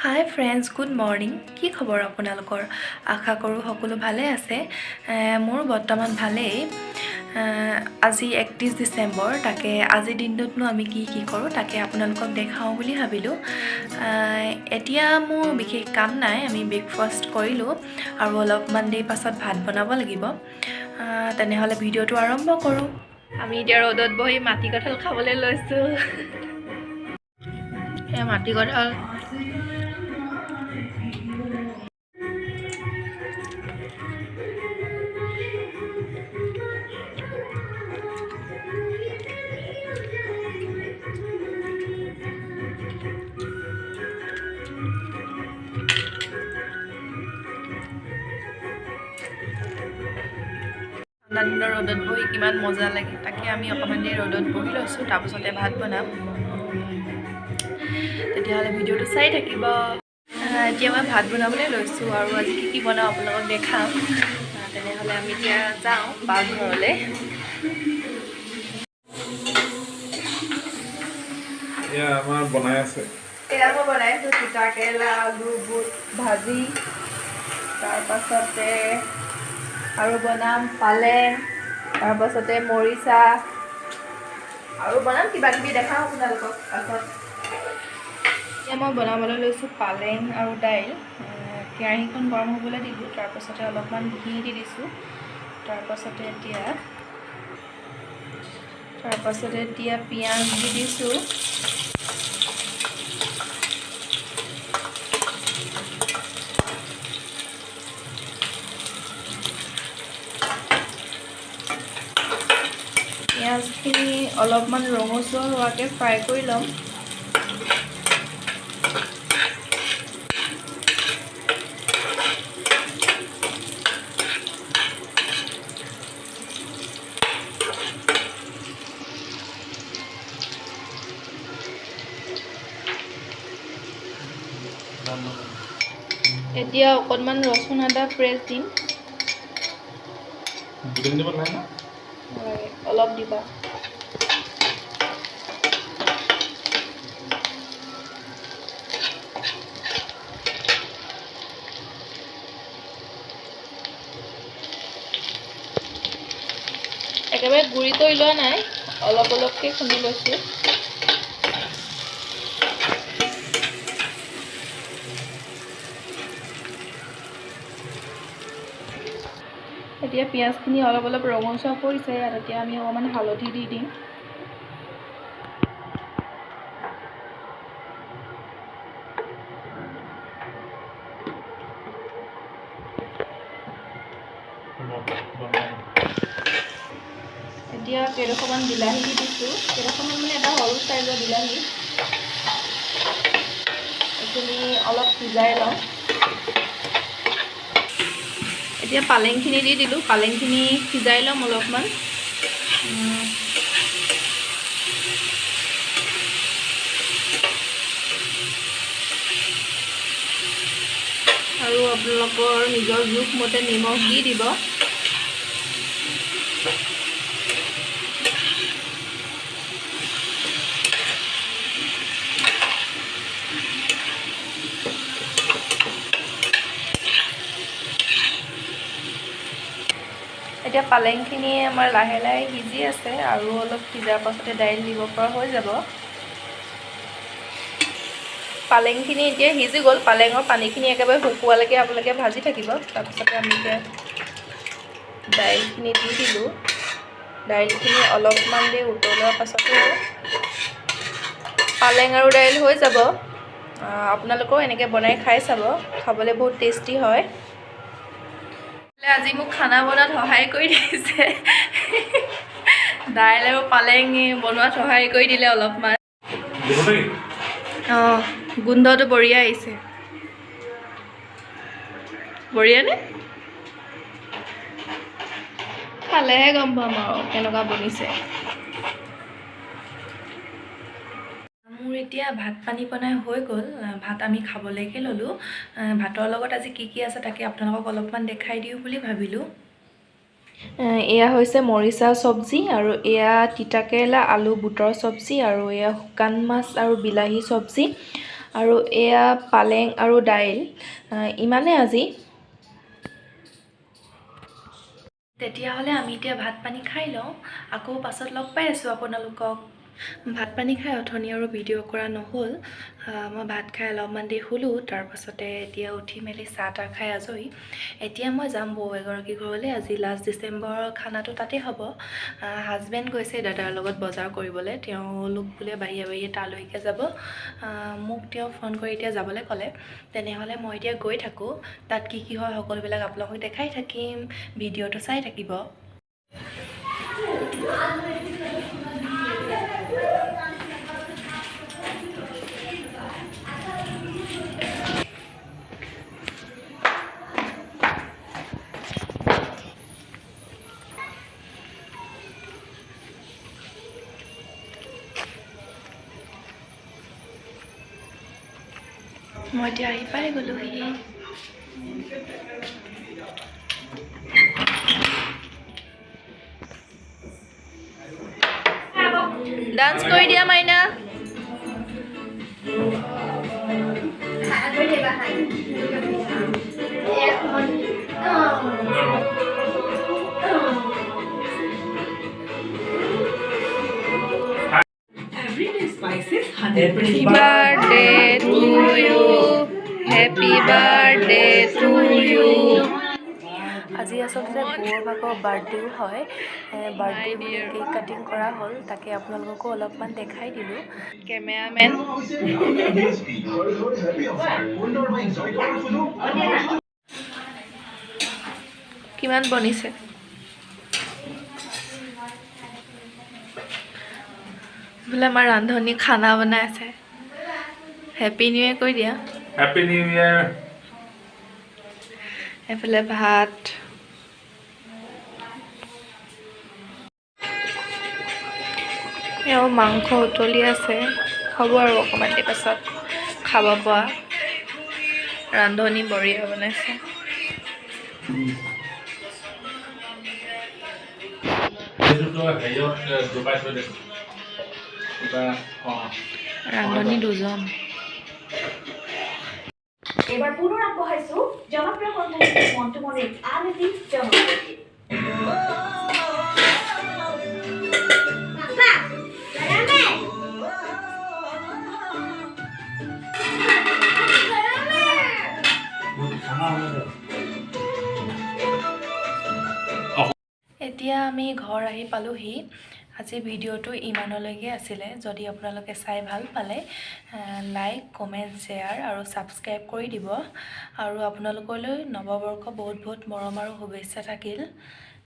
হাই friends, good morning. কি খবৰ আপোনালোকৰ? আশা কৰোঁ সকলো ভালে আছে। মোৰ বৰ্তমান ভালেই। আজি 31 ডিচেম্বৰ, তাকে আজিৰ দিনটোতনো আমি কি কৰোঁ তাকে আপোনালোকক দেখাওঁ বুলি ভাবিলোঁ। এতিয়া মোৰ বিশেষ কাম নাই, আমি ব্ৰেকফাষ্ট কৰিলোঁ আৰু অলপমান দেৰি পাছত ভাত বনাব লাগিব। তেনেহ'লে ভিডিঅ'টো আৰম্ভ কৰোঁ। আমি এতিয়া ৰ'দত বহি মাটি কঁঠাল খাবলৈ লৈছোঁ। সেয়া মাটি কঁঠাল ঠাণ্ডা দিনৰ ৰ'দত বহি কিমান মজা লাগে, তাকে আমি অকণমান দেৰি ৰ'দত বহি লৈছোঁ, তাৰপাছতে ভাত বনাম। তেতিয়াহ'লে ভিডিঅ'টো চাই থাকিব। এতিয়া মই ভাত বনাবলৈ লৈছোঁ আৰু আজি কি বনাওঁ আপোনালোকক দেখাম। তেনেহ'লে আমি এতিয়া যাওঁ পাকঘৰলৈ। আমাৰ বনাই আছে। এয়া মই বনাইছোঁ তিতা কেৰেলা, আলু, বুট ভাজি। তাৰপাছতে আৰু বনাম পালেং, তাৰপাছতে মৰিচা আৰু বনাম কিবা কিবি দেখাওঁ আপোনালোকক পাছত। এতিয়া মই বনাবলৈ লৈছোঁ পালেং আৰু দাইল। কেৰাহীখন গৰম হ'বলৈ দিলোঁ, তাৰপাছতে অলপমান ঘি দি দিছোঁ। তাৰপাছতে এতিয়া পিঁয়াজ দি দিছোঁ। পিঁয়াজখিনি অলপমান ৰঙচুৱা হোৱাকৈ ফ্ৰাই কৰি ল'ম। এতিয়া অকণমান ৰচুন আদা পেষ্ট দিম। অলপ দিবা। একেবাৰে গুড়ি কৰি লোৱা নাই, অলপ অলপকৈ খুন্দি লৈছোঁ। এতিয়া পিঁয়াজখিনি অলপ অলপ ৰঙচুৱা পৰিছে, ইয়াত এতিয়া আমি অকণমান হালধি দি দিম। এতিয়া কেইডোখৰমান বিলাহী দি দিছোঁ, কেইডোখৰমান মানে এটা সৰু চাইজৰ বিলাহী। এইখিনি অলপ সিজাই লওঁ। এতিয়া পালেংখিনি দি দিলোঁ, পালেংখিনি সিজাই ল'ম অলপমান। আৰু আপোনালোকৰ নিজৰ জোখমতে নিমখ দি দিব। এতিয়া পালেংখিনি আমাৰ লাহে লাহে সিজি আছে আৰু অলপ সিজাৰ পাছতে দাইল দিব পৰা হৈ যাব। পালেংখিনি এতিয়া সিজি গ'ল, পালেঙৰ পানীখিনি একেবাৰে শুকোৱালৈকে আপোনালোকে ভাজি থাকিব। তাৰপিছতে আমি এতিয়া দাইলখিনি দি দিলোঁ। দাইলখিনি অলপমান দেৰি উতলোৱাৰ পাছতে পালেং আৰু দাইল হৈ যাব। আপোনালোকেও এনেকৈ বনাই খাই চাব, খাবলৈ বহুত টেষ্টি হয়। আজি মোক খানা বনোৱাত সহায় কৰি দিছে। দাইল আৰু পালেং বনোৱাত সহায় কৰি দিলে অলপমান। গোন্ধটো বঢ়িয়া আহিছে। বঢ়িয়া নে? খালেহে গম পাম আৰু কেনেকুৱা বনিছে। মোৰ এতিয়া ভাত পানী বনাই হৈ গ'ল, ভাত আমি খাবলৈকে ল'লোঁ। ভাতৰ লগত আজি কি আছে তাকে আপোনালোকক অলপমান দেখাই দিওঁ বুলি ভাবিলোঁ। এয়া হৈছে মৰিচা চব্জি, আৰু এয়া তিতাকেৰেলা, আলু, বুটৰ চব্জি, আৰু এয়া শুকান মাছ আৰু বিলাহী চব্জি। আৰু এয়া পালেং আৰু দাইল ইমানেই আজি। তেতিয়াহ'লে আমি এতিয়া ভাত পানী খাই লওঁ, আকৌ পাছত লগ পাই আছোঁ আপোনালোকক। ভাত পানী খাই অথনি আৰু ভিডিঅ' কৰা নহ'ল। মই ভাত খাই অলপমান দেৰি শুলোঁ, তাৰপাছতে এতিয়া উঠি মেলি চাহ তাহ খাই আজৰি। এতিয়া মই যাম বৌ এগৰাকী ঘৰলৈ। আজি লাষ্ট ডিচেম্বৰৰ খানাটো তাতে হ'ব। হাজবেণ্ড গৈছে দাদাৰ লগত বজাৰ কৰিবলৈ, তেওঁলোক বোলে বাহিৰে বাহিৰে তালৈকে যাব। মোক তেওঁ ফোন কৰি এতিয়া যাবলৈ ক'লে। তেনেহ'লে মই এতিয়া গৈ থাকোঁ, তাত কি কি হয় সকলোবিলাক আপোনালোকক দেখাই থাকিম, ভিডিঅ'টো চাই থাকিব। মই এতিয়া আহি পাই গ'লোহি। ডান্স কৰি দিয়া মাইনা। Happy birthday to you. Happy birthday to you. আজি আচলতে বৌৰ ভাগৰ বাৰ্থডেও হয়। বাৰ্থডে বুলি কেক কাটিং কৰা হ'ল, তাকে আপোনালোককো অলপমান দেখাই দিলোঁ। কেমেৰামেন কিমান বনিছে? বোলে আমাৰ ৰান্ধনী খানা বনাই আছে। হেপী নিউ ইয়েৰ কৈ দিয়া। Happy new year. এইফালে ভাত, এওঁ মাংস উতলি আছে, হ'ব আৰু অকণমান দেৰি পাছত খাব পৰা। ৰান্ধনী বঢ়িয়া বনাইছে। ৰান্ধনী দুজন। এবাৰ পুনৰ আগবঢ়াইছো জনপ্ৰিয় কণ্ঠশিল্পী মন্টু মনিক আন এটি জনপ্ৰিয় এতিয়া আমি ঘৰ আহি পালোহি। আজি ভিডিঅ'টো ইমানলৈকে আছিলে। যদি আপোনালোকে চাই ভাল পালে লাইক, কমেণ্ট, শ্বেয়াৰ আৰু ছাবস্ক্ৰাইব কৰি দিব। আৰু আপোনালোকলৈ নৱবৰ্ষ বহুত বহুত মৰম আৰু শুভেচ্ছা থাকিল।